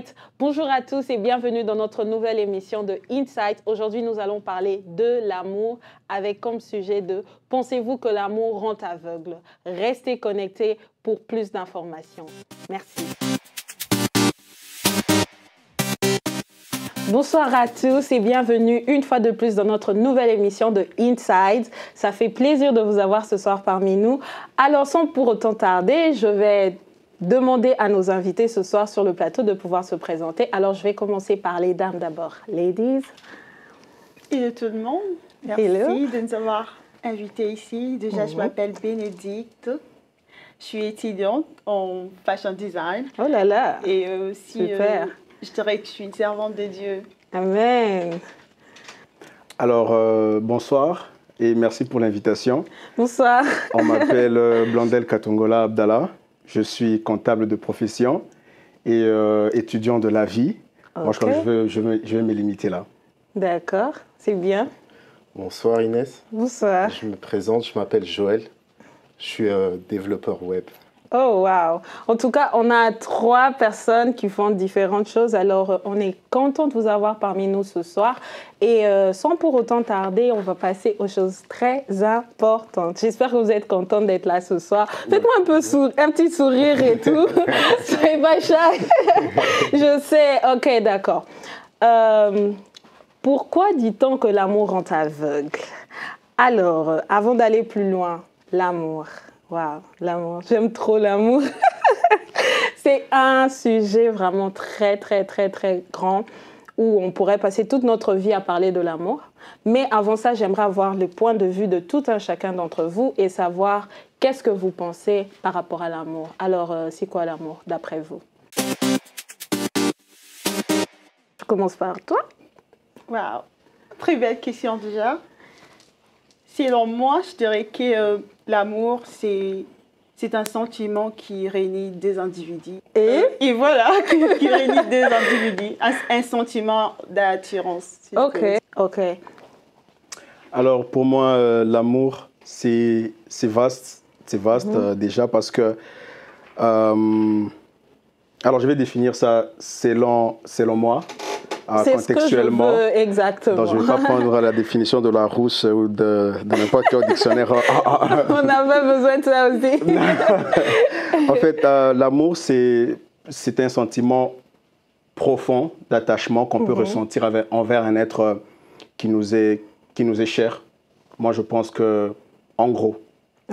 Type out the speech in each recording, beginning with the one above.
Insight. Bonjour à tous et bienvenue dans notre nouvelle émission de Insight. Aujourd'hui, nous allons parler de l'amour avec comme sujet de « Pensez-vous que l'amour rend aveugle ?» Restez connectés pour plus d'informations. Merci. Bonsoir à tous et bienvenue une fois de plus dans notre nouvelle émission de Inside. Ça fait plaisir de vous avoir ce soir parmi nous. Alors, sans pour autant tarder, je vais demander à nos invités ce soir sur le plateau de pouvoir se présenter. Alors, je vais commencer par les dames d'abord. Ladies. Hello tout le monde. Merci de nous avoir invités ici. Déjà, je m'appelle Bénédicte. Je suis étudiante en fashion design. Oh là là. Et aussi, super. Je dirais que je suis une servante de Dieu. Amen. Alors, bonsoir et merci pour l'invitation. Bonsoir. On m'appelle Blandel Katongola Abdallah. Je suis comptable de profession et étudiant de la vie. Okay. Moi, je crois que je vais me limiter là. D'accord, c'est bien. Bonsoir Inès. Bonsoir. Je me présente, je m'appelle Joël. Je suis développeur web. Oh, wow. En tout cas, on a 3 personnes qui font différentes choses. Alors, on est content de vous avoir parmi nous ce soir. Et sans pour autant tarder, on va passer aux choses très importantes. J'espère que vous êtes contents d'être là ce soir. Faites-moi un petit sourire et tout. Soyez pas shy. Je sais. OK, d'accord. Pourquoi dit-on que l'amour rend aveugle? Alors, avant d'aller plus loin, l'amour. Waouh, l'amour. J'aime trop l'amour. C'est un sujet vraiment très, très, très, très grand où on pourrait passer toute notre vie à parler de l'amour. Mais avant ça, j'aimerais avoir le point de vue de tout un chacun d'entre vous et savoir qu'est-ce que vous pensez par rapport à l'amour. Alors, c'est quoi l'amour d'après vous? Je commence par toi. Waouh, très belle question déjà. Selon moi, je dirais que l'amour, c'est un sentiment qui réunit deux individus. Et voilà, qui réunit deux individus. Un sentiment d'attirance. Si OK. Alors, pour moi, l'amour, c'est vaste. C'est vaste déjà parce que... alors, je vais définir ça selon moi. C'est ce que je veux, exactement. Donc, je ne vais pas prendre la définition de la Rousse ou de n'importe quel dictionnaire. On n'a pas besoin de ça aussi. En fait, l'amour, c'est un sentiment profond d'attachement qu'on peut ressentir envers un être qui nous est cher. Moi, je pense que, en gros,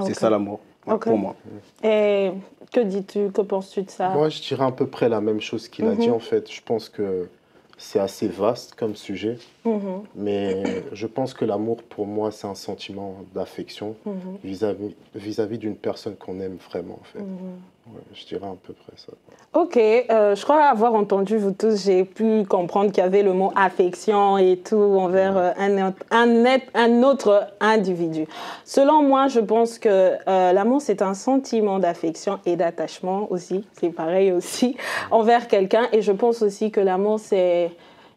c'est ça l'amour, pour moi. Et que dis-tu, que penses-tu de ça? Moi, je dirais à peu près la même chose qu'il a dit, en fait. Je pense que c'est assez vaste comme sujet, mais je pense que l'amour, pour moi, c'est un sentiment d'affection vis-à-vis d'une personne qu'on aime vraiment, en fait. Ouais, je dirais à peu près ça. OK, je crois avoir entendu vous tous, j'ai pu comprendre qu'il y avait le mot affection et tout envers un autre individu. Selon moi, je pense que l'amour, c'est un sentiment d'affection et d'attachement aussi, c'est pareil aussi, envers quelqu'un. Et je pense aussi que l'amour, c'est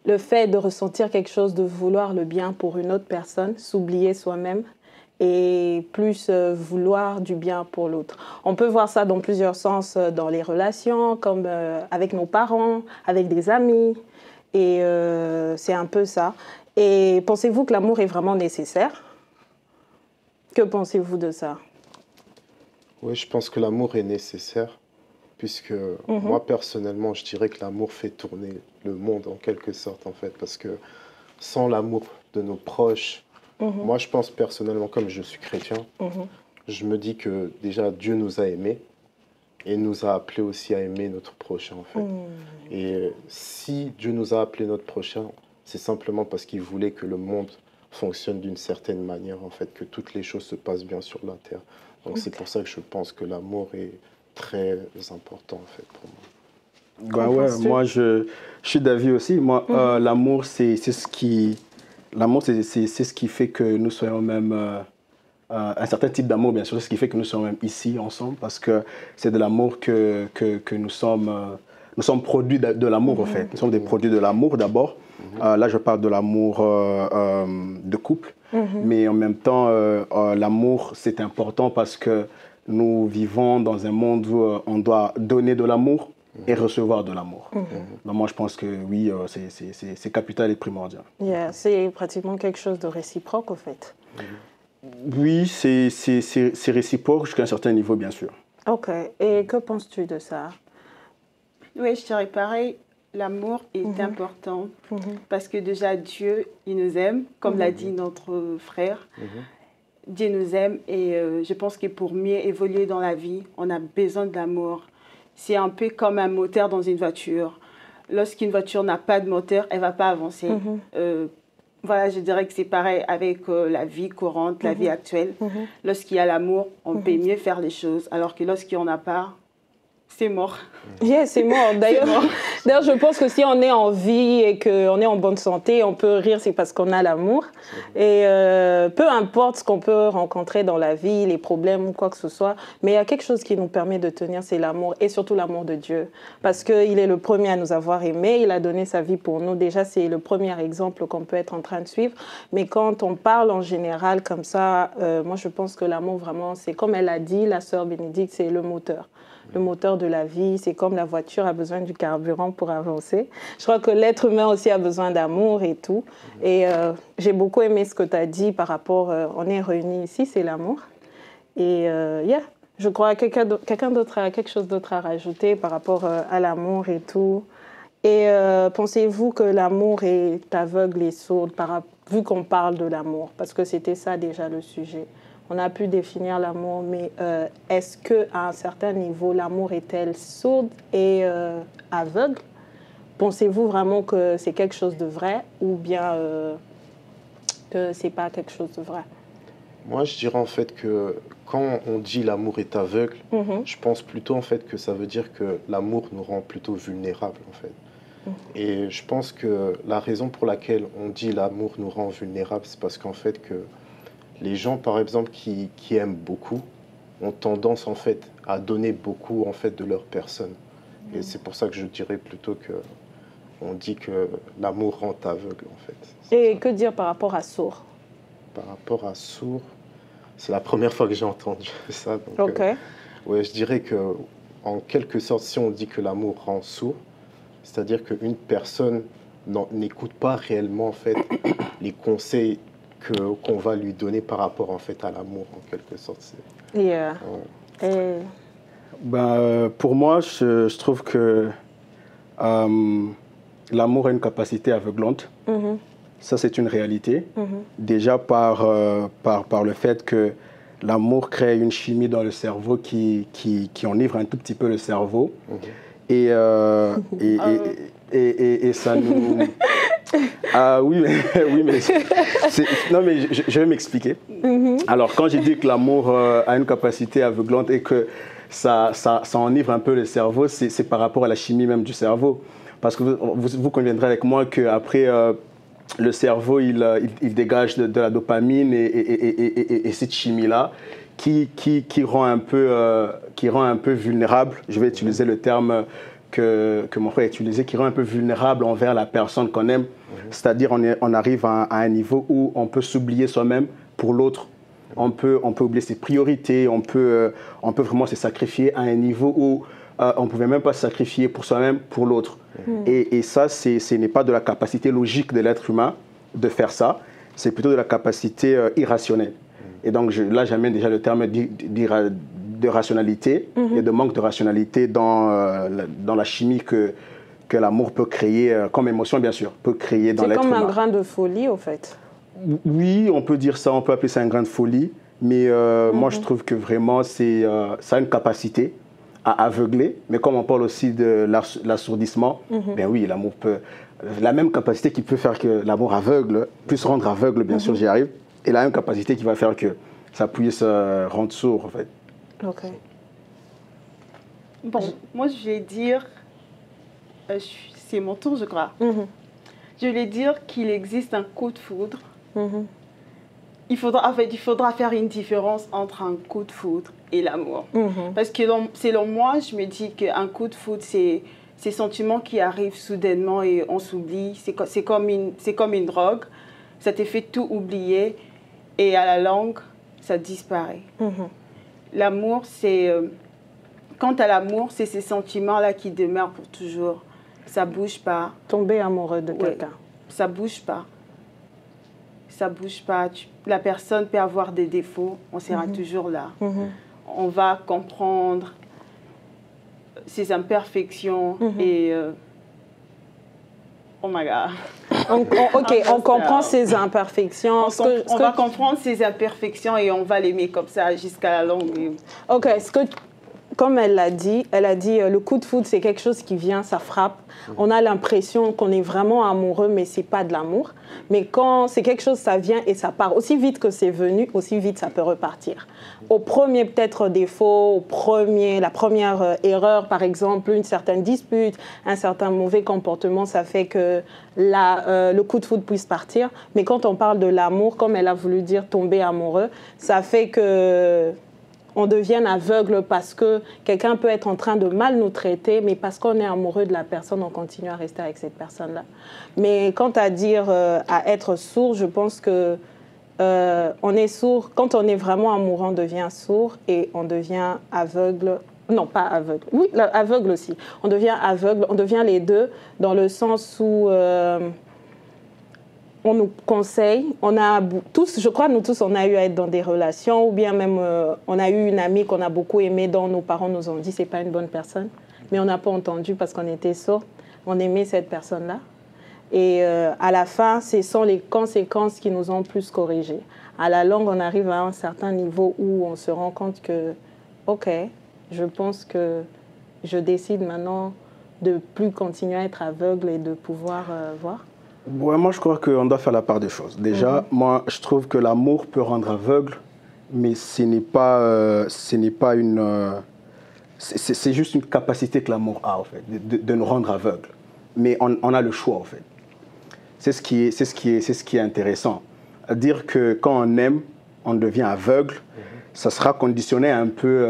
le fait de ressentir quelque chose, de vouloir le bien pour une autre personne, s'oublier soi-même et plus vouloir du bien pour l'autre. On peut voir ça dans plusieurs sens dans les relations, comme avec nos parents, avec des amis, et c'est un peu ça. Et pensez-vous que l'amour est vraiment nécessaire? Que pensez-vous de ça? Oui, je pense que l'amour est nécessaire, puisque moi, personnellement, je dirais que l'amour fait tourner le monde en quelque sorte, en fait, parce que sans l'amour de nos proches, moi, je pense personnellement, comme je suis chrétien, je me dis que déjà Dieu nous a aimés et nous a appelés aussi à aimer notre prochain, en fait. Et si Dieu nous a appelés notre prochain, c'est simplement parce qu'il voulait que le monde fonctionne d'une certaine manière, en fait, que toutes les choses se passent bien sur la terre. Donc c'est pour ça que je pense que l'amour est très important, en fait, pour moi. Bah ouais, moi, je suis d'avis aussi. Moi, l'amour, c'est ce qui... L'amour, c'est ce qui fait que nous soyons même... un certain type d'amour, bien sûr, c'est ce qui fait que nous sommes même ici, ensemble, parce que c'est de l'amour que nous sommes... nous sommes produits de l'amour, en fait. Nous sommes des produits de l'amour, d'abord. Là, je parle de l'amour de couple. Mais en même temps, l'amour, c'est important parce que nous vivons dans un monde où on doit donner de l'amour et recevoir de l'amour. Donc moi, je pense que oui, c'est capital et primordial. Yeah, c'est pratiquement quelque chose de réciproque, en fait. Oui, c'est réciproque jusqu'à un certain niveau, bien sûr. OK. Et que penses-tu de ça? Oui, je dirais pareil. L'amour est important parce que déjà Dieu, il nous aime, comme l'a dit notre frère. Dieu nous aime et je pense que pour mieux évoluer dans la vie, on a besoin de l'amour. C'est un peu comme un moteur dans une voiture. Lorsqu'une voiture n'a pas de moteur, elle ne va pas avancer. Voilà, je dirais que c'est pareil avec la vie courante, la vie actuelle. Lorsqu'il y a l'amour, on peut mieux faire les choses, alors que lorsqu'il n'y en a pas, c'est mort. Yeah, c'est mort. D'ailleurs, je pense que si on est en vie et qu'on est en bonne santé, on peut rire, c'est parce qu'on a l'amour. Et peu importe ce qu'on peut rencontrer dans la vie, les problèmes ou quoi que ce soit, mais il y a quelque chose qui nous permet de tenir, c'est l'amour, et surtout l'amour de Dieu. Parce qu'il est le premier à nous avoir aimés, il a donné sa vie pour nous. Déjà, c'est le premier exemple qu'on peut être en train de suivre. Mais quand on parle en général comme ça, moi je pense que l'amour vraiment, c'est comme elle a dit, la sœur Bénédicte, c'est le moteur. Le moteur de la vie, c'est comme la voiture a besoin du carburant pour avancer. Je crois que l'être humain aussi a besoin d'amour et tout. Et j'ai beaucoup aimé ce que tu as dit par rapport, on est réunis ici, c'est l'amour. Et yeah, je crois que quelqu'un d'autre a quelque chose d'autre à rajouter par rapport à l'amour et tout. Et pensez-vous que l'amour est aveugle et sourd vu qu'on parle de l'amour? Parce que c'était ça déjà le sujet. On a pu définir l'amour, mais est-ce qu'à un certain niveau, l'amour est-elle sourde et aveugle? Pensez-vous vraiment que c'est quelque chose de vrai ou bien que ce n'est pas quelque chose de vrai? Moi, je dirais en fait que quand on dit l'amour est aveugle, je pense plutôt en fait que ça veut dire que l'amour nous rend plutôt vulnérables en fait. Et je pense que la raison pour laquelle on dit l'amour nous rend vulnérables, c'est parce qu'en fait que les gens, par exemple, qui aiment beaucoup, ont tendance en fait à donner beaucoup en fait de leur personne. Et c'est pour ça que je dirais plutôt que on dit que l'amour rend aveugle en fait. Et que dire par rapport à sourd? Par rapport à sourd, c'est la première fois que j'ai entendu ça. Donc, OK. Ouais, je dirais que en quelque sorte, si on dit que l'amour rend sourd, c'est-à-dire qu'une personne n'écoute pas réellement en fait les conseils qu'on va lui donner par rapport en fait à l'amour en quelque sorte. Yeah. Et... Pour moi, je trouve que l'amour a une capacité aveuglante. Ça, c'est une réalité. Déjà par le fait que l'amour crée une chimie dans le cerveau qui enivre un tout petit peu le cerveau. Et ça nous... oui, mais non, mais je vais m'expliquer. Alors, quand j'ai dit que l'amour a une capacité aveuglante et que ça enivre un peu le cerveau, c'est par rapport à la chimie même du cerveau. Parce que vous conviendrez avec moi qu'après, le cerveau, il dégage de la dopamine et cette chimie-là qui rend un peu vulnérable. Je vais utiliser le terme que mon frère a utilisé, qui rend un peu vulnérable envers la personne qu'on aime. C'est-à-dire on arrive à un niveau où on peut s'oublier soi-même pour l'autre. On peut oublier ses priorités, on peut vraiment se sacrifier à un niveau où on ne pouvait même pas se sacrifier pour soi-même, pour l'autre. Et ça, ce n'est pas de la capacité logique de l'être humain de faire ça, c'est plutôt de la capacité irrationnelle. Et donc là, j'amène déjà le terme de rationalité et de manque de rationalité dans la chimie que l'amour peut créer, comme émotion bien sûr, peut créer dans l'être humain. C'est comme un grain de folie au fait. Oui, on peut dire ça, on peut appeler ça un grain de folie, mais moi je trouve que vraiment ça a une capacité à aveugler, mais comme on parle aussi de l'assourdissement, ben oui, l'amour peut... La même capacité qui peut faire que l'amour aveugle, puisse rendre aveugle, bien sûr, j'y arrive, et la même capacité qui va faire que ça puisse rendre sourd, en fait. Ok. Bon, moi je vais dire, c'est mon tour je crois, je vais dire qu'il existe un coup de foudre. Il faudra faire une différence entre un coup de foudre et l'amour. Parce que selon moi, je me dis qu'un coup de foudre, c'est ces sentiments qui arrivent soudainement et on s'oublie. C'est comme une drogue. Ça te fait tout oublier et à la longue, ça disparaît. L'amour, c'est quant à l'amour, c'est ces sentiments-là qui demeurent pour toujours. Ça bouge pas. Tomber amoureux de quelqu'un. Ça bouge pas. Ça bouge pas. La personne peut avoir des défauts, on sera toujours là. On va comprendre ses imperfections et... oh my God. On comprend ses imperfections. On va comprendre ses imperfections et on va l'aimer comme ça jusqu'à la longue. Ok, comme elle a dit, le coup de foudre, c'est quelque chose qui vient, ça frappe. On a l'impression qu'on est vraiment amoureux, mais ce n'est pas de l'amour. Mais quand c'est quelque chose, ça vient et ça part. Aussi vite que c'est venu, aussi vite ça peut repartir. Au premier peut-être défaut, la première erreur, par exemple, une certaine dispute, un certain mauvais comportement, ça fait que le coup de foudre puisse partir. Mais quand on parle de l'amour, comme elle a voulu dire tomber amoureux, ça fait que... on devienne aveugle parce que quelqu'un peut être en train de mal nous traiter, mais parce qu'on est amoureux de la personne, on continue à rester avec cette personne-là. Mais quant à dire à être sourd, je pense que on est sourd. Quand on est vraiment amoureux, on devient sourd et on devient aveugle. Non, pas aveugle. Oui, aveugle aussi. On devient aveugle, on devient les deux dans le sens où... on nous conseille, on a tous, je crois nous tous, on a eu à être dans des relations ou bien même on a eu une amie qu'on a beaucoup aimée dont nos parents nous ont dit c'est pas une bonne personne, mais on n'a pas entendu parce qu'on était sourds, on aimait cette personne-là. Et à la fin, ce sont les conséquences qui nous ont plus corrigés. À la longue, on arrive à un certain niveau où on se rend compte que, ok, je pense que je décide maintenant de plus continuer à être aveugle et de pouvoir voir. Ouais, moi, je crois qu'on doit faire la part des choses. Déjà, moi, je trouve que l'amour peut rendre aveugle, mais ce n'est pas une... c'est juste une capacité que l'amour a, en fait, de nous rendre aveugles. Mais on a le choix, en fait. C'est ce qui est intéressant. Dire que quand on aime, on devient aveugle, ça sera conditionné un peu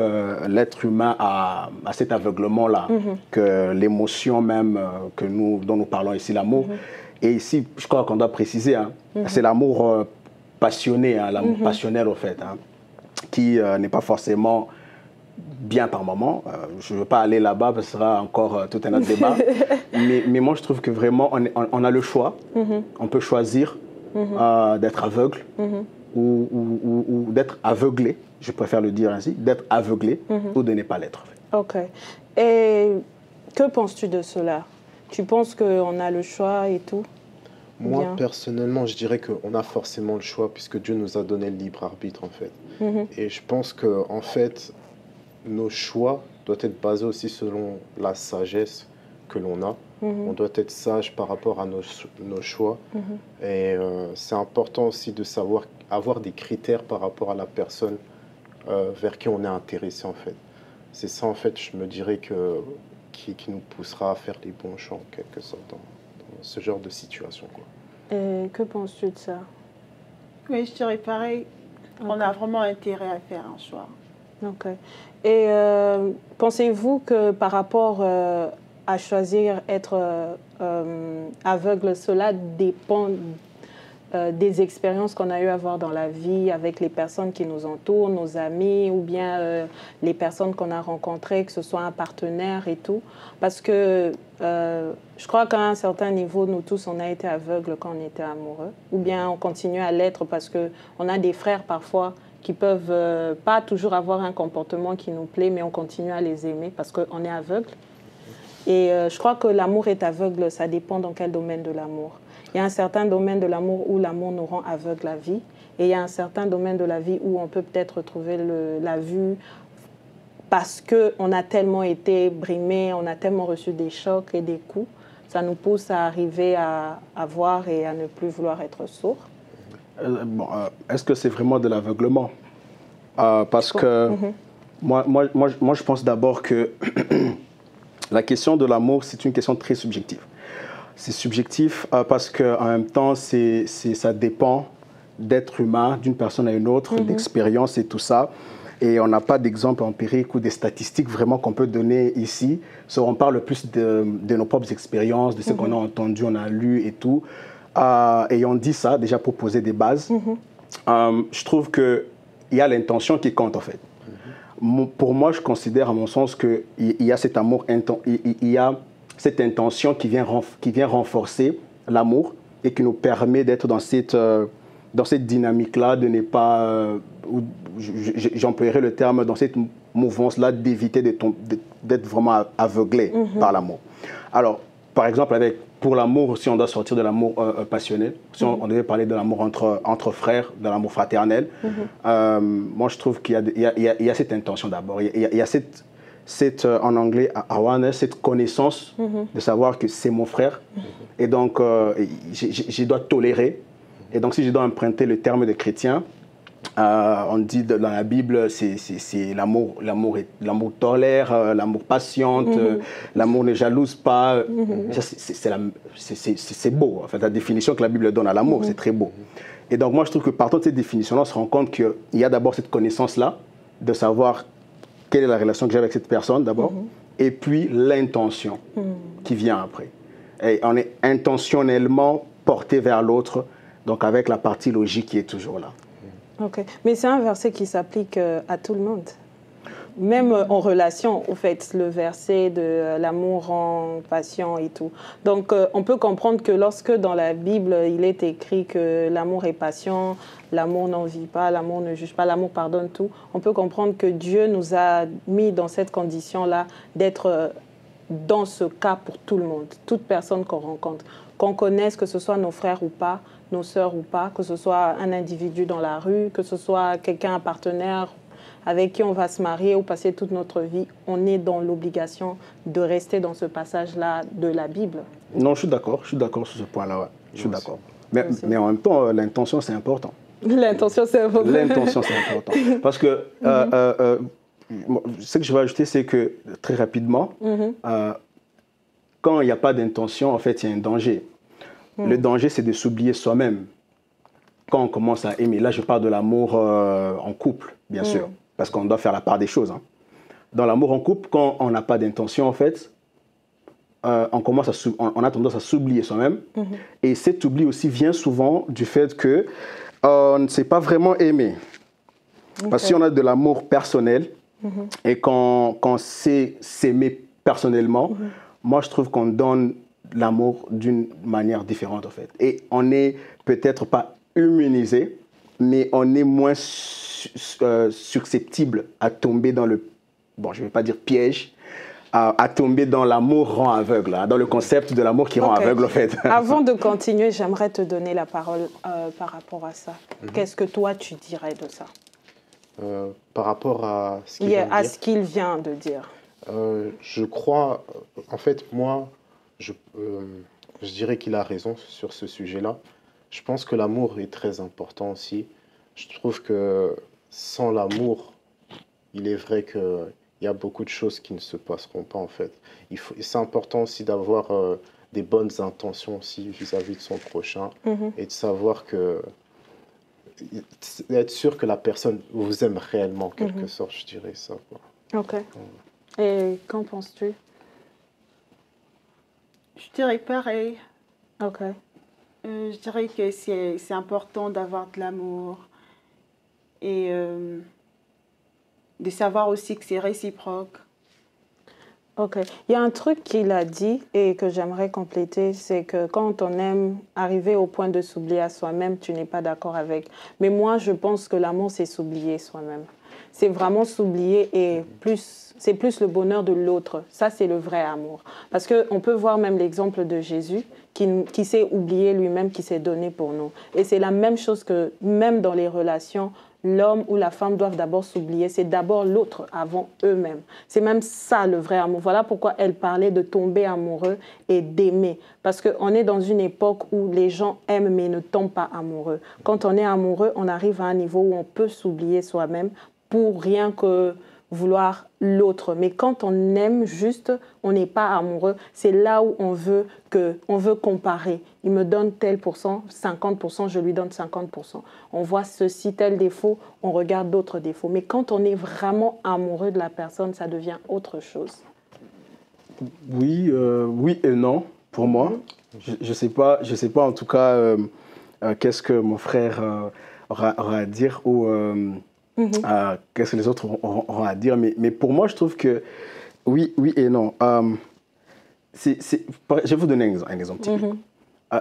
l'être humain à cet aveuglement-là, que l'émotion même dont nous parlons ici, l'amour. Et ici, je crois qu'on doit préciser, c'est l'amour passionné, l'amour passionnel, au fait, qui n'est pas forcément bien par moment. Je ne veux pas aller là-bas, parce que ce sera encore tout un autre débat. mais moi, je trouve que vraiment, on a le choix. On peut choisir d'être aveugle ou d'être aveuglé, je préfère le dire ainsi, d'être aveuglé ou de ne pas l'être. Ok. Et que penses-tu de cela ? Tu penses qu'on a le choix et tout ? Moi, Bien. personnellement, je dirais qu'on a forcément le choix puisque Dieu nous a donné le libre arbitre, en fait. Et je pense que, en fait, nos choix doivent être basés aussi selon la sagesse que l'on a. On doit être sage par rapport à nos choix. Et c'est important aussi de savoir avoir des critères par rapport à la personne vers qui on est intéressé, en fait. C'est ça, en fait, je me dirais qui nous poussera à faire les bons choix, en quelque sorte, dans ce genre de situation, quoi. Et que penses-tu de ça ? Oui, je dirais pareil. Okay. On a vraiment intérêt à faire un choix. Ok. Et pensez-vous que par rapport à choisir être aveugle, cela dépend des expériences qu'on a eu à avoir dans la vie avec les personnes qui nous entourent, nos amis ou bien les personnes qu'on a rencontrées, que ce soit un partenaire et tout. Parce que je crois qu'à un certain niveau, nous tous, on a été aveugles quand on était amoureux. Ou bien on continue à l'être parce qu'on a des frères parfois qui peuvent pas toujours avoir un comportement qui nous plaît, mais on continue à les aimer parce qu'on est aveugle. Et je crois que l'amour est aveugle, ça dépend dans quel domaine de l'amour. Il y a un certain domaine de l'amour où l'amour nous rend aveugles à vie. Et il y a un certain domaine de la vie où on peut peut-être retrouver la vue parce qu'on a tellement été brimé, on a tellement reçu des chocs et des coups. Ça nous pousse à arriver à voir et à ne plus vouloir être sourd. Est-ce que c'est vraiment de l'aveuglement ? Parce que moi, je pense d'abord que la question de l'amour, c'est une question très subjective. C'est subjectif parce qu'en même temps, ça dépend d'être humain, d'une personne à une autre, d'expérience et tout ça. Et on n'a pas d'exemple empirique ou des statistiques vraiment qu'on peut donner ici. On parle plus de nos propres expériences, de ce qu'on a entendu, on a lu et tout. Et on dit ça déjà pour poser des bases. Je trouve qu'il y a l'intention qui compte en fait. Pour moi, je considère, à mon sens, qu'il y a cet amour, il y a cette intention qui vient renforcer l'amour et qui nous permet d'être dans cette dynamique-là, de ne pas, j'emploierai le terme, dans cette mouvance-là, d'éviter d'être vraiment aveuglé par l'amour. Alors, par exemple, pour l'amour, si on doit sortir de l'amour passionnel, si on devait parler de l'amour entre frères, de l'amour fraternel, moi je trouve qu'il y a cette intention d'abord. Il y a cette en anglais, awareness, cette connaissance de savoir que c'est mon frère. Et donc, je dois tolérer. Et donc, si je dois emprunter le terme de chrétien, on dit dans la Bible, c'est l'amour tolère, l'amour patiente, l'amour ne jalouse pas. C'est beau, en fait, la définition que la Bible donne à l'amour, c'est très beau. Et donc moi je trouve que partant de cette définition-là, on se rend compte qu'il y a d'abord cette connaissance-là, de savoir quelle est la relation que j'ai avec cette personne d'abord, et puis l'intention qui vient après. Et on est intentionnellement porté vers l'autre, donc avec la partie logique qui est toujours là. Ok, mais c'est un verset qui s'applique à tout le monde. Même en relation, au fait, le verset de l'amour en passion et tout. Donc, on peut comprendre que lorsque dans la Bible, il est écrit que l'amour est patient, l'amour n'envie pas, l'amour ne juge pas, l'amour pardonne tout, on peut comprendre que Dieu nous a mis dans cette condition-là d'être dans ce cas pour tout le monde, toute personne qu'on rencontre. Qu'on connaisse, que ce soit nos frères ou pas, nos sœurs ou pas, que ce soit un individu dans la rue, que ce soit quelqu'un, un partenaire avec qui on va se marier ou passer toute notre vie, on est dans l'obligation de rester dans ce passage-là de la Bible. Non, je suis d'accord sur ce point-là, ouais. Je suis d'accord. Mais en même temps, l'intention, c'est important. L'intention, c'est important. L'intention, c'est important. Parce que ce que je vais ajouter, c'est que très rapidement, quand il n'y a pas d'intention, en fait, il y a un danger. Le danger, c'est de s'oublier soi-même. Quand on commence à aimer, là, je parle de l'amour en couple, bien sûr, parce qu'on doit faire la part des choses. Hein. Dans l'amour en couple, quand on n'a pas d'intention, en fait, on a tendance à s'oublier soi-même. Et cet oubli aussi vient souvent du fait que on ne sait pas vraiment aimer. Parce que si on a de l'amour personnel et qu'on sait s'aimer personnellement, moi, je trouve qu'on donne l'amour d'une manière différente, en fait. Et on n'est peut-être pas immunisé, mais on est moins susceptible à tomber dans le, bon, je ne vais pas dire piège, à tomber dans l'amour rend aveugle, hein, dans le concept de l'amour qui rend aveugle, en fait. Avant de continuer, j'aimerais te donner la parole par rapport à ça. Qu'est-ce que toi, tu dirais de ça? Par rapport à ce qu'il vient de dire. Je crois, en fait, moi, je dirais qu'il a raison sur ce sujet-là. Je pense que l'amour est très important aussi. Je trouve que sans l'amour, il est vrai qu'il y a beaucoup de choses qui ne se passeront pas, en fait. C'est important aussi d'avoir des bonnes intentions aussi vis-à-vis de son prochain et de savoir que être sûr que la personne vous aime réellement, en quelque sorte, je dirais ça, quoi. Ok. Et qu'en penses-tu? Je dirais pareil. Ok. Je dirais que c'est important d'avoir de l'amour et de savoir aussi que c'est réciproque. Ok. Il y a un truc qu'il a dit et que j'aimerais compléter, c'est que quand on aime arriver au point de s'oublier à soi-même, tu n'es pas d'accord avec. Mais moi, je pense que l'amour, c'est s'oublier soi-même. C'est vraiment s'oublier et c'est plus le bonheur de l'autre. Ça, c'est le vrai amour. Parce qu'on peut voir même l'exemple de Jésus qui s'est oublié lui-même, qui s'est donné pour nous. Et c'est la même chose que même dans les relations, l'homme ou la femme doivent d'abord s'oublier. C'est d'abord l'autre avant eux-mêmes. C'est même ça le vrai amour. Voilà pourquoi elle parlait de tomber amoureux et d'aimer. Parce qu'on est dans une époque où les gens aiment mais ne tombent pas amoureux. Quand on est amoureux, on arrive à un niveau où on peut s'oublier soi-même pour rien que vouloir l'autre. Mais quand on aime juste, on n'est pas amoureux. C'est là où on veut comparer. Il me donne tel pourcent, 50%, je lui donne 50%. On voit ceci, tel défaut, on regarde d'autres défauts. Mais quand on est vraiment amoureux de la personne, ça devient autre chose. Oui, oui et non, pour moi. Je sais pas en tout cas qu'est-ce que mon frère aura à dire ou Qu'est-ce que les autres auront à dire, mais pour moi, je trouve que oui et non. Je vais vous donner un exemple typique.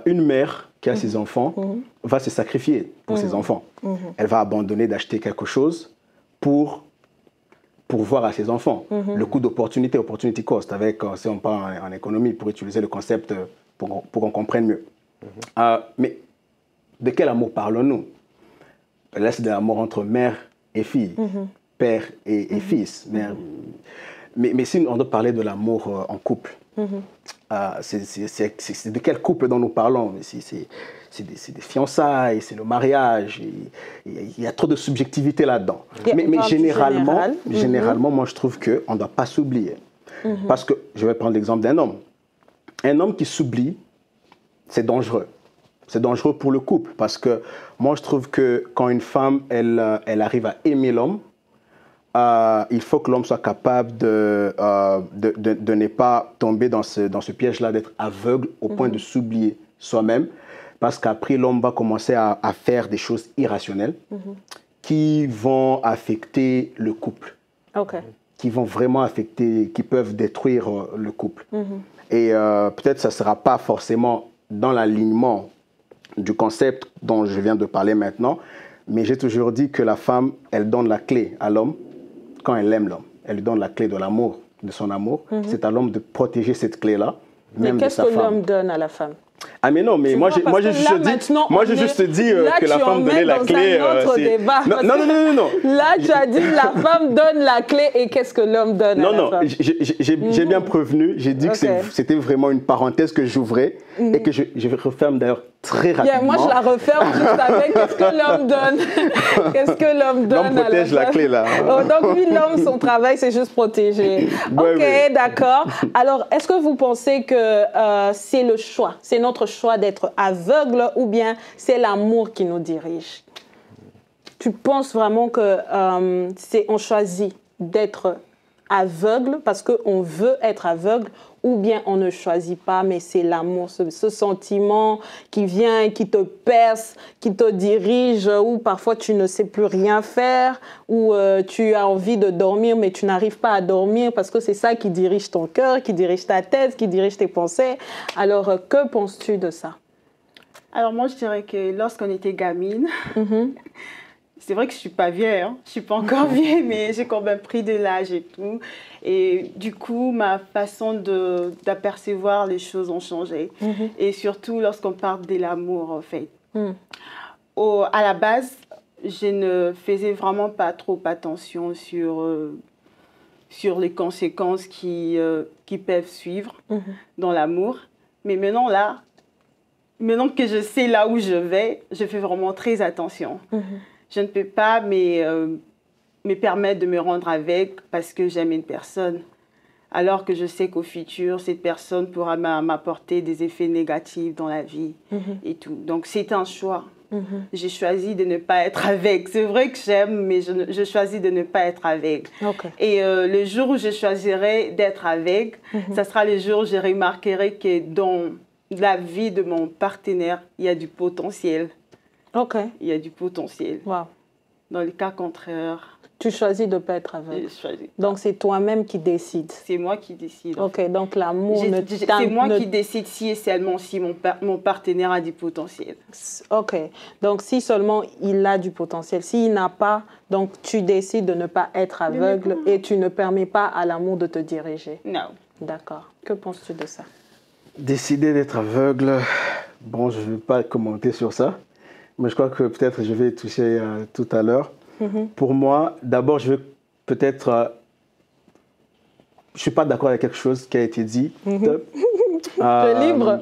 Une mère qui a ses enfants va se sacrifier pour ses enfants. Elle va abandonner d'acheter quelque chose pour voir à ses enfants. Le coût d'opportunité, opportunity cost, avec, si on parle en économie, pour utiliser le concept pour qu'on comprenne mieux. Mais de quel amour parlons-nous? Là, c'est de l'amour entre mère et fille, père et fils. Mais si on doit parler de l'amour en couple, c'est de quel couple dont nous parlons? C'est des fiançailles, c'est le mariage. Il y a trop de subjectivité là-dedans. Mais généralement, moi, je trouve qu'on ne doit pas s'oublier. Parce que, je vais prendre l'exemple d'un homme. Un homme qui s'oublie, c'est dangereux. C'est dangereux pour le couple. Parce que moi, je trouve que quand une femme, elle arrive à aimer l'homme, il faut que l'homme soit capable de ne pas tomber dans ce piège-là, d'être aveugle au point de s'oublier soi-même. Parce qu'après, l'homme va commencer à faire des choses irrationnelles qui vont affecter le couple. Qui vont vraiment affecter, qui peuvent détruire le couple. Et peut-être que ça ne sera pas forcément dans l'alignement du concept dont je viens de parler maintenant, mais j'ai toujours dit que la femme, elle donne la clé à l'homme quand elle aime l'homme. Elle lui donne la clé de l'amour, de son amour. C'est à l'homme de protéger cette clé-là, même de sa femme. Mais qu'est-ce que l'homme donne à la femme? Ah mais non, mais moi j'ai juste dit que la femme donnait la clé. Non. Là tu as dit la femme donne la clé et qu'est-ce que l'homme donne à la femme? J'ai bien prévenu, j'ai dit que c'était vraiment une parenthèse que j'ouvrais et que je referme d'ailleurs très rapidement. Moi je la referme juste avec qu'est-ce que l'homme donne. Qu'est-ce que l'homme donne? L'homme protège la clé là. Donc oui, l'homme, son travail c'est juste protéger. D'accord. Alors est-ce que vous pensez que c'est le choix, c'est notre choix d'être aveugle ou bien c'est l'amour qui nous dirige? Tu penses vraiment que on choisit d'être aveugle parce qu'on veut être aveugle ou bien on ne choisit pas mais c'est l'amour, ce sentiment qui vient, qui te perce, qui te dirige ou parfois tu ne sais plus rien faire ou tu as envie de dormir mais tu n'arrives pas à dormir parce que c'est ça qui dirige ton cœur, qui dirige ta tête, qui dirige tes pensées. Alors que penses-tu de ça? Alors moi je dirais que lorsqu'on était gamine, c'est vrai que je ne suis pas vieille, je ne suis pas encore vieille, mais j'ai quand même pris de l'âge et tout. Et du coup, ma façon d'apercevoir les choses ont changé. Et surtout lorsqu'on parle de l'amour, en fait. À la base, je ne faisais vraiment pas trop attention sur les conséquences qui peuvent suivre dans l'amour. Mais maintenant, maintenant que je sais là où je vais, je fais vraiment très attention. Je ne peux pas me permettre de me rendre avec parce que j'aime une personne. Alors que je sais qu'au futur, cette personne pourra m'apporter des effets négatifs dans la vie et tout. Donc, c'est un choix. J'ai choisi de ne pas être avec. C'est vrai que j'aime, mais je choisis de ne pas être avec. Et le jour où je choisirai d'être avec, ça sera le jour où je remarquerai que dans la vie de mon partenaire, il y a du potentiel. Il y a du potentiel. Dans le cas contraire, tu choisis de ne pas être aveugle. Choisis. Donc c'est toi-même qui décides. C'est moi qui décide. Donc l'amour c'est moi qui décide si et seulement si mon partenaire a du potentiel. Donc si seulement il a du potentiel, s'il n'a pas, donc tu décides de ne pas être aveugle et tu ne permets pas à l'amour de te diriger. Non. D'accord. Que penses-tu de ça? Décider d'être aveugle, bon, je ne vais pas commenter sur ça. Mais je crois que peut-être je vais y toucher tout à l'heure. Pour moi, d'abord, je vais peut-être... je ne suis pas d'accord avec quelque chose qui a été dit. Libre.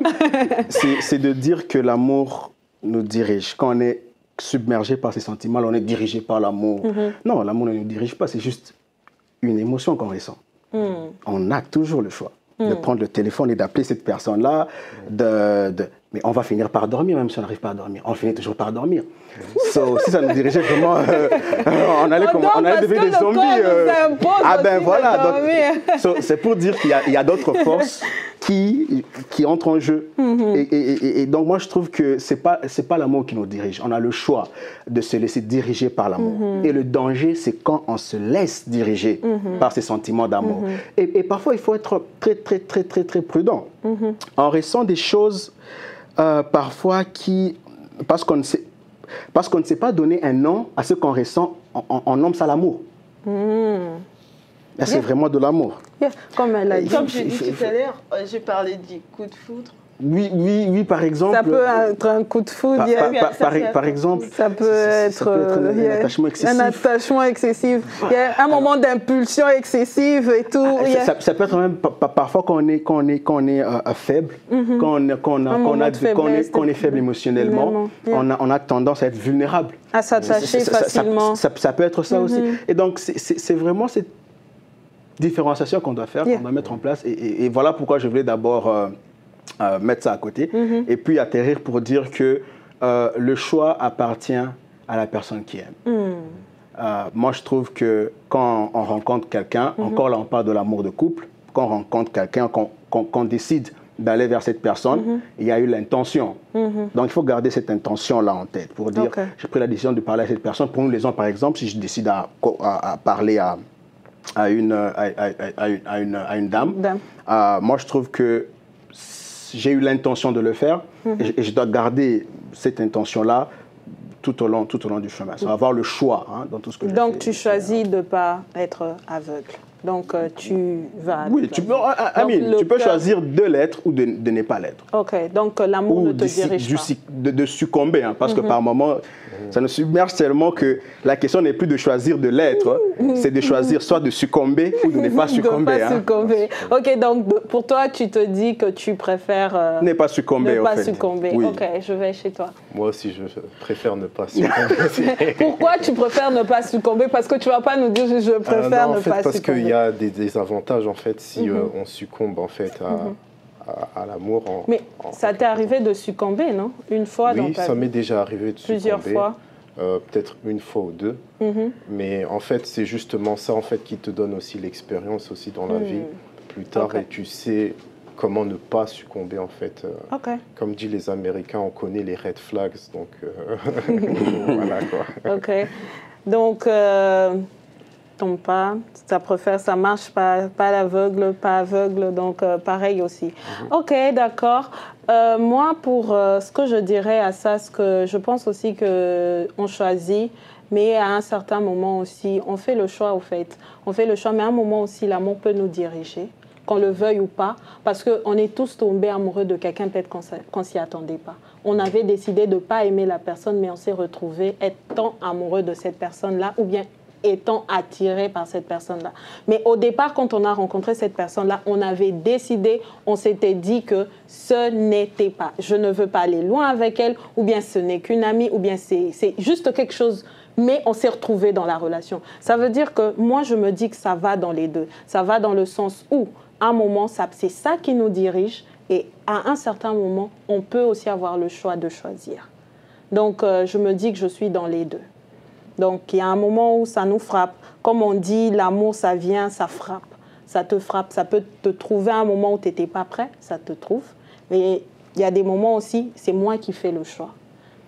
C'est de dire que l'amour nous dirige. Quand on est submergé par ses sentiments, on est dirigé par l'amour. Non, l'amour ne nous dirige pas, c'est juste une émotion qu'on ressent. On a toujours le choix de prendre le téléphone et d'appeler cette personne-là, mais on va finir par dormir, même si on n'arrive pas à dormir. On finit toujours par dormir. Si ça nous dirigeait vraiment, on allait devenir des zombies. Ah ben voilà. C'est pour dire qu'il y a d'autres forces qui entrent en jeu. Et donc, moi, je trouve que c'est pas l'amour qui nous dirige. On a le choix de se laisser diriger par l'amour. Et le danger, c'est quand on se laisse diriger par ces sentiments d'amour. Et parfois, il faut être très, très, très, très, très prudent. On ressent des choses, parfois, parce qu'on ne sait pas donner un nom à ce qu'on ressent, on nomme ça l'amour. C'est vraiment de l'amour. Comme j'ai dit tout à l'heure, j'ai parlé du coup de foudre. Oui, par exemple. Ça peut être un coup de foudre. Par exemple. Ça peut être un attachement excessif. Un attachement excessif. Il y a un moment d'impulsion excessive et tout. Ça peut être même parfois quand on est faible, quand on est faible émotionnellement, on a tendance à être vulnérable. À s'attacher facilement. Ça peut être ça aussi. Et donc, c'est vraiment cette différenciation qu'on doit faire, qu'on doit mettre en place. Et voilà pourquoi je voulais d'abord mettre ça à côté. Et puis atterrir pour dire que le choix appartient à la personne qui aime. Moi, je trouve que quand on rencontre quelqu'un, encore là, on parle de l'amour de couple, quand on rencontre quelqu'un, qu'on décide d'aller vers cette personne, il y a eu l'intention. Donc, il faut garder cette intention-là en tête pour dire, j'ai pris la décision de parler à cette personne. Pour nous, les hommes, par exemple, si je décide à parler à une dame. Moi, je trouve que j'ai eu l'intention de le faire et je dois garder cette intention-là tout au long du chemin. Ça va avoir le choix dans tout ce que je fais. Donc, tu choisis de ne pas être aveugle. Donc, tu vas... Oui, tu peux choisir de l'être ou de ne pas l'être. OK, donc l'amour ne te dirige pas. De succomber, parce que par moment, ça nous submerge tellement que la question n'est plus de choisir de l'être, c'est de choisir soit de succomber ou de ne pas succomber. Succomber. OK, donc pour toi, tu te dis que tu préfères... ne pas succomber, ne pas succomber. Oui. OK, je vais chez toi. Moi aussi, je préfère ne pas succomber. Pourquoi tu préfères ne pas succomber? Parce que tu ne vas pas nous dire je préfère ne pas parce succomber. Il y a des avantages en fait si on succombe en fait à l'amour. Mais ça t'est arrivé de succomber, non? Une fois dans ta vie? Oui, ça m'est déjà arrivé de succomber. Plusieurs fois? Peut-être une fois ou deux. Mais en fait, c'est justement ça en fait qui te donne aussi l'expérience aussi dans la vie plus tard et tu sais comment ne pas succomber en fait. Comme disent les Américains, on connaît les red flags, donc voilà quoi. OK. Donc pas, ça préfère, ça marche pas l'aveugle, pas aveugle, donc pareil aussi. OK, d'accord. Moi, pour ce que je dirais à ça, ce que je pense aussi qu'on choisit, mais à un certain moment aussi, on fait le choix au fait. On fait le choix, mais à un moment aussi, l'amour peut nous diriger, qu'on le veuille ou pas, parce qu'on est tous tombés amoureux de quelqu'un, peut-être qu'on ne s'y attendait pas. On avait décidé de ne pas aimer la personne, mais on s'est retrouvé étant amoureux de cette personne-là, ou bien étant attiré par cette personne-là. Mais au départ, quand on a rencontré cette personne-là, on avait décidé, on s'était dit que ce n'était pas, je ne veux pas aller loin avec elle, ou bien ce n'est qu'une amie, ou bien c'est juste quelque chose, mais on s'est retrouvé dans la relation. Ça veut dire que moi, je me dis que ça va dans les deux. Ça va dans le sens où, à un moment, c'est ça qui nous dirige, et à un certain moment, on peut aussi avoir le choix de choisir. Donc, je me dis que je suis dans les deux. Donc, il y a un moment où ça nous frappe. Comme on dit, l'amour, ça vient, ça frappe. Ça te frappe. Ça peut te trouver à un moment où tu n'étais pas prêt, ça te trouve. Mais il y a des moments aussi, c'est moi qui fais le choix.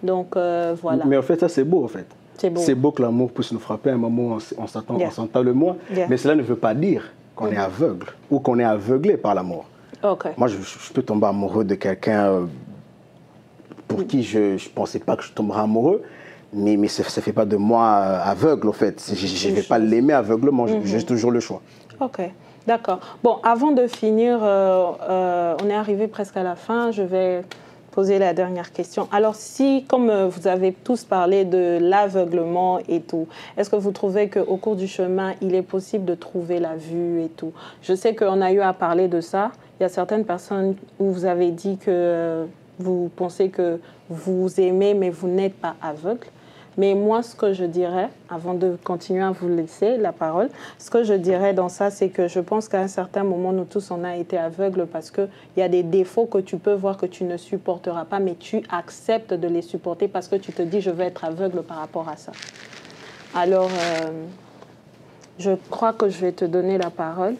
Donc, voilà. Mais en fait, ça, c'est beau, en fait. C'est beau. C'est beau que l'amour puisse nous frapper à un moment où on s'entend le moins. Mais cela ne veut pas dire qu'on est aveugle ou qu'on est aveuglé par l'amour. Moi, je peux tomber amoureux de quelqu'un pour qui je ne pensais pas que je tomberais amoureux. Mais ça ne fait pas de moi aveugle, en fait. Je ne vais pas l'aimer aveuglement, j'ai toujours le choix. OK, d'accord. Bon, avant de finir, on est arrivé presque à la fin. Je vais poser la dernière question. Alors, si, comme vous avez tous parlé de l'aveuglement et tout, est-ce que vous trouvez qu'au cours du chemin, il est possible de trouver la vue et tout? Je sais qu'on a eu à parler de ça. Il y a certaines personnes où vous avez dit que vous pensez que vous aimez, mais vous n'êtes pas aveugle. Mais moi, ce que je dirais, avant de continuer à vous laisser la parole, ce que je dirais dans ça, c'est que je pense qu'à un certain moment, nous tous, on a été aveugles parce qu'il y a des défauts que tu peux voir que tu ne supporteras pas, mais tu acceptes de les supporter parce que tu te dis, je vais être aveugle par rapport à ça. Alors, je crois que je vais te donner la parole.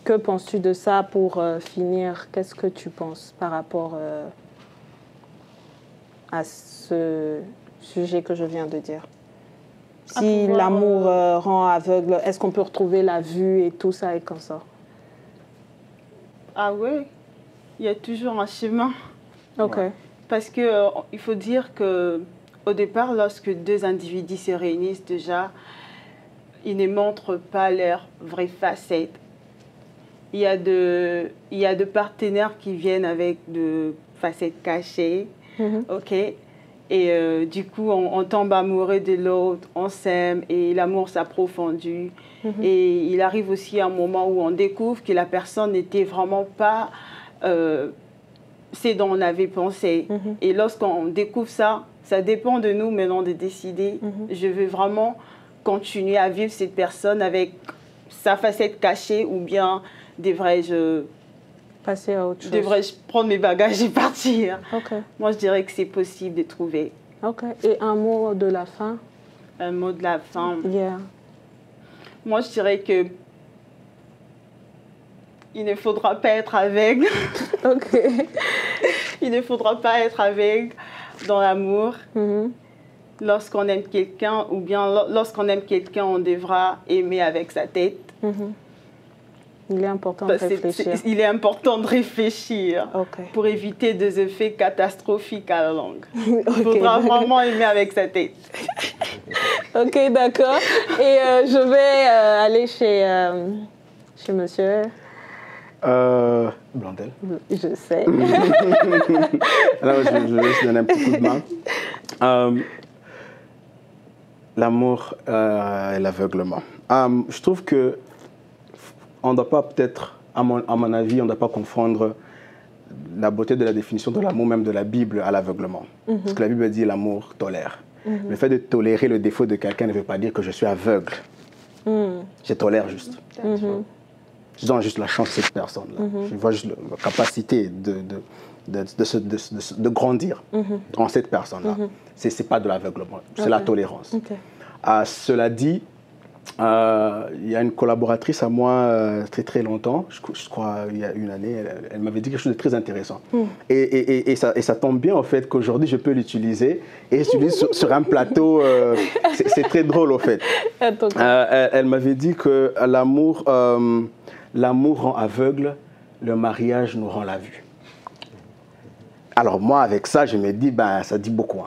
Que penses-tu de ça pour finir? Qu'est-ce que tu penses par rapport à ce sujet que je viens de dire? Si l'amour rend aveugle, est-ce qu'on peut retrouver la vue et tout ça et comme ça? Ah oui, il y a toujours un chemin. Ok. Parce que il faut dire que au départ, lorsque deux individus se réunissent déjà, ils ne montrent pas leur vraie facette. Il y a de partenaires qui viennent avec de facettes cachées, ok? Et du coup, on tombe amoureux de l'autre, on s'aime et l'amour s'approfondit. Et il arrive aussi un moment où on découvre que la personne n'était vraiment pas ce dont on avait pensé. Et lorsqu'on découvre ça, ça dépend de nous maintenant de décider. Je veux vraiment continuer à vivre cette personne avec sa facette cachée ou bien devrais-je passer à autre chose? Devrais-je prendre mes bagages et partir? Okay. Moi, je dirais que c'est possible de trouver. Ok. Et un mot de la fin? Un mot de la fin. Yeah. Moi, je dirais que il ne faudra pas être aveugle. Ok. Il ne faudra pas être aveugle dans l'amour. Lorsqu'on aime quelqu'un, ou bien lorsqu'on aime quelqu'un, on devra aimer avec sa tête. Il est important de réfléchir. Il est important de réfléchir pour éviter des effets catastrophiques à la longue. Il faudra vraiment aimer avec sa tête. Ok, d'accord. Et je vais aller chez monsieur. Blondel. Je sais. Alors, je vais juste donner un petit coup de main. L'amour et l'aveuglement. Je trouve que on ne doit pas peut-être, à mon avis, on ne doit pas confondre la beauté de la définition de l'amour, même de la Bible, à l'aveuglement. Parce que la Bible dit l'amour tolère. Le fait de tolérer le défaut de quelqu'un ne veut pas dire que je suis aveugle. Je tolère juste. Je donne juste la chance à cette personne-là. Je vois juste la capacité de grandir en cette personne-là. Ce n'est pas de l'aveuglement, c'est la tolérance. Cela dit, il y a une collaboratrice à moi très très longtemps, je crois il y a une année, elle m'avait dit quelque chose de très intéressant. Et ça tombe bien en fait qu'aujourd'hui je peux l'utiliser et j'utilise sur un plateau, c'est très drôle en fait. Elle m'avait dit que l'amour rend aveugle, le mariage nous rend la vue. Alors moi, avec ça, je me dis, ben, ça dit beaucoup.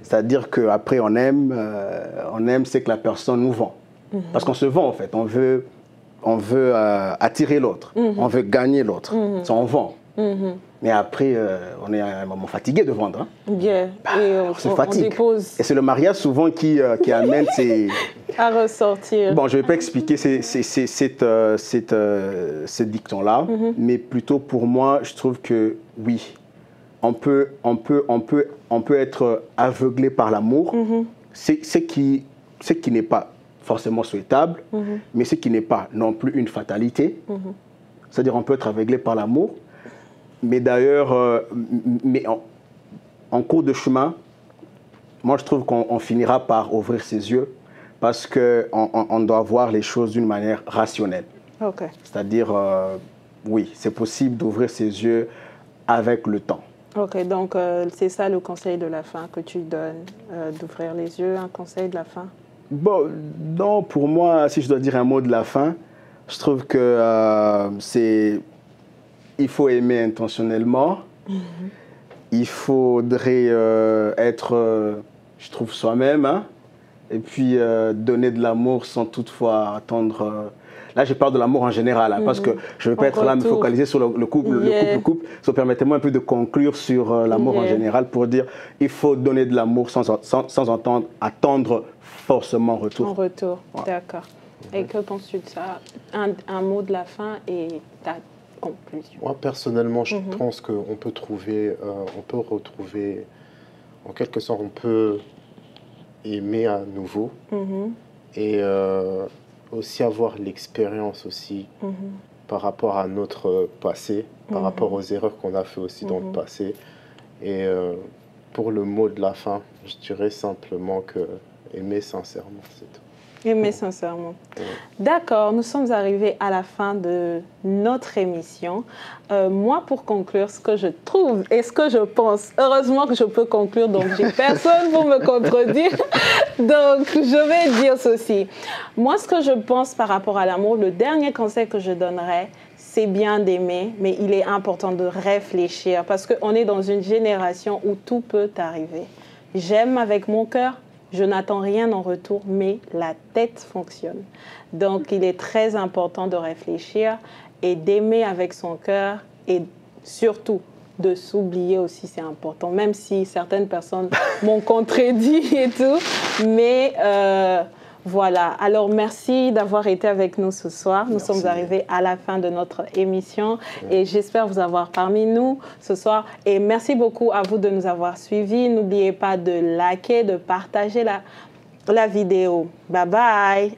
C'est-à-dire qu'après, on aime, c'est que la personne nous vend. Parce qu'on se vend, en fait. On veut attirer l'autre. On veut gagner l'autre. Ça, on vend. Mais après, on est à un moment fatigué de vendre. Bien. Et on se fatigue. Dépose. Et c'est le mariage souvent qui amène ces... à ressortir. Bon, je ne vais pas expliquer ce dicton-là, mais plutôt pour moi, je trouve que oui, on peut être aveuglé par l'amour, ce qui n'est pas forcément souhaitable, mais ce qui n'est pas non plus une fatalité. C'est-à-dire on peut être aveuglé par l'amour, mais d'ailleurs, en cours de chemin, moi je trouve qu'on finira par ouvrir ses yeux parce qu'on doit voir les choses d'une manière rationnelle. C'est-à-dire, oui, c'est possible d'ouvrir ses yeux avec le temps. Ok, donc c'est ça le conseil de la fin que tu donnes, d'ouvrir les yeux, un conseil de la fin? Bon, non, pour moi, si je dois dire un mot de la fin, je trouve que il faut aimer intentionnellement, il faudrait être, je trouve, soi-même, et puis donner de l'amour sans toutefois attendre... Là, je parle de l'amour en général, parce que je ne veux pas être là, me focaliser sur le couple. So, permettez-moi un peu de conclure sur l'amour en général pour dire il faut donner de l'amour sans attendre forcément retour. En retour, d'accord. Et que penses-tu de ça? Un mot de la fin et ta conclusion. Moi, personnellement, je pense qu'on peut retrouver, en quelque sorte, on peut aimer à nouveau et aussi avoir l'expérience aussi par rapport à notre passé, par rapport aux erreurs qu'on a fait aussi dans le passé. Et pour le mot de la fin, je dirais simplement que aimer sincèrement, c'est tout. Aimer sincèrement. D'accord, nous sommes arrivés à la fin de notre émission. Moi, pour conclure, ce que je trouve et ce que je pense, heureusement que je peux conclure, donc j'ai personne pour me contredire. Donc, je vais dire ceci. Moi, ce que je pense par rapport à l'amour, le dernier conseil que je donnerais, c'est bien d'aimer, mais il est important de réfléchir parce qu'on est dans une génération où tout peut arriver. J'aime avec mon cœur, je n'attends rien en retour, mais la tête fonctionne. Donc, il est très important de réfléchir et d'aimer avec son cœur et surtout de s'oublier aussi, c'est important, même si certaines personnes m'ont contredit et tout. Mais voilà, alors merci d'avoir été avec nous ce soir. Nous sommes arrivés à la fin de notre émission et j'espère vous avoir parmi nous ce soir. Et merci beaucoup à vous de nous avoir suivis. N'oubliez pas de liker, de partager la vidéo. Bye bye.